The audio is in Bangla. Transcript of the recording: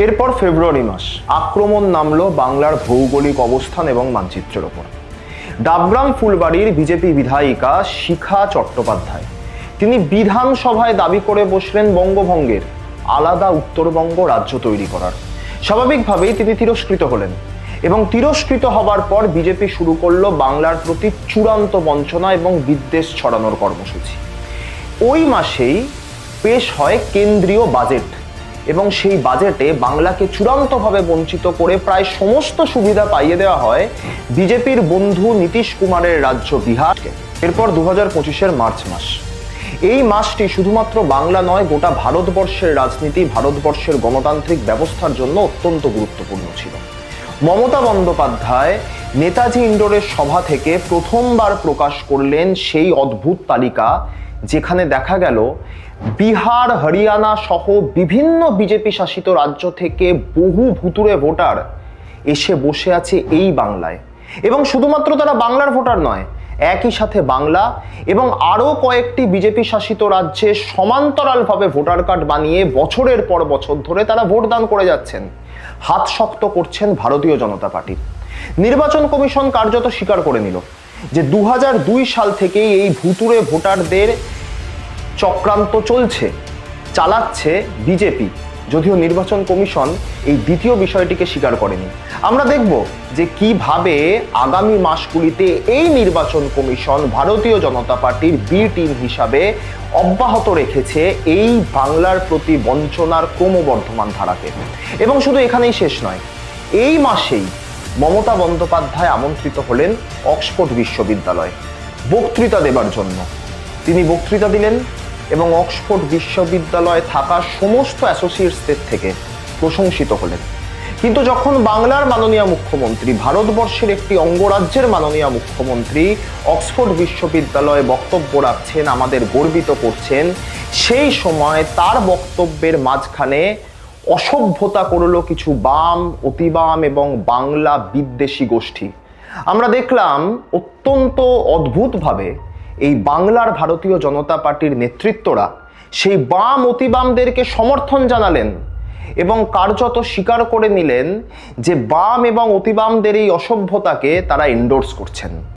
এরপর ফেব্রুয়ারি মাস আক্রমণ নামলো বাংলার ভৌগোলিক অবস্থান এবং মানচিত্রের ওপর। ডাবগ্রাম ফুলবাড়ির বিজেপি বিধায়িকা শিখা চট্টোপাধ্যায় তিনি বিধানসভায় দাবি করে বসলেন বঙ্গভঙ্গের আলাদা উত্তরবঙ্গ রাজ্য তৈরি করার। স্বাভাবিকভাবেই তিনি তিরস্কৃত হলেন এবং তিরস্কৃত হবার পর বিজেপি শুরু করলো বাংলার প্রতি চূড়ান্ত বঞ্চনা এবং বিদ্বেষ ছড়ানোর কর্মসূচি। ওই মাসেই পেশ হয় কেন্দ্রীয় বাজেট এবং সেই বাজেটে বাংলাকে চূড়ান্তভাবে বঞ্চিত করে প্রায় সমস্ত সুবিধা পাইয়ে দেওয়া হয় বিজেপির বন্ধু নীতিশ কুমারের রাজ্য বিহারকে। এরপর 2025-এর মার্চ মাস, এই মাসটি শুধুমাত্র বাংলা নয়, গোটা ভারতবর্ষের রাজনীতি, ভারতবর্ষের গণতান্ত্রিক ব্যবস্থার জন্য অত্যন্ত গুরুত্বপূর্ণ ছিল। মমতা বন্দ্যোপাধ্যায় নেতাজি ইন্ডোরের সভা থেকে প্রথমবার প্রকাশ করলেন সেই অদ্ভুত তালিকা, যেখানে দেখা গেল বিহার, হরিয়ানা সহ বিভিন্ন বিজেপি শাসিত রাজ্য থেকে বহু ভুতুড়ে ভোটার এসে বসে আছে এই বাংলায়। এবং শুধুমাত্র তারা বাংলার ভোটার নয়, একই সাথে বাংলা এবং আরো কয়েকটি বিজেপি শাসিত রাজ্যে সমান্তরালভাবে ভোটার কার্ড বানিয়ে বছরের পর বছর ধরে তারা ভোটদান করে যাচ্ছেন, হাত শক্ত করছেন ভারতীয় জনতা পার্টি। নির্বাচন কমিশন কার্যত স্বীকার করে নিল যে 2002 সাল থেকেই এই ভুতুড়ে ভোটারদের চক্রান্ত চালাচ্ছে বিজেপি, যদিও নির্বাচন কমিশন এই দ্বিতীয় বিষয়টিকে স্বীকার করেনি। আমরা দেখব যে কিভাবে আগামী মাসগুলিতে এই নির্বাচন কমিশন ভারতীয় জনতা পার্টির বি টিম হিসাবে অব্যাহত রেখেছে এই বাংলার প্রতি বঞ্চনার ক্রমবর্ধমান ধারাকে। এবং শুধু এখানেই শেষ নয়, এই মাসেই মমতা বন্দ্যোপাধ্যায় আমন্ত্রিত হলেন অক্সফোর্ড বিশ্ববিদ্যালয়ে বক্তৃতা দেবার জন্য। তিনি বক্তৃতা দিলেন এবং অক্সফোর্ড বিশ্ববিদ্যালয়ে থাকা সমস্ত অ্যাসোসিয়েটসদের থেকে প্রশংসিত হলেন। কিন্তু যখন বাংলার মাননীয় মুখ্যমন্ত্রী, ভারতবর্ষের একটি অঙ্গরাজ্যের মাননীয় মুখ্যমন্ত্রী অক্সফোর্ড বিশ্ববিদ্যালয়ে বক্তব্য রাখছেন, আমাদের গর্বিত করছেন, সেই সময় তার বক্তব্যের মাঝখানে অসভ্যতা করল কিছু বাম, অতিবাম এবং বাংলা বিদ্বেষী গোষ্ঠী। আমরা দেখলাম অত্যন্ত অদ্ভুতভাবে এই বাংলার ভারতীয় জনতা পার্টির নেতৃত্বরা সেই বাম অতিবামদেরকে সমর্থন জানালেন এবং কার্যত স্বীকার করে নিলেন যে বাম এবং অতিবামদের এই অসভ্যতাকে তারা এন্ডোর্স করছেন।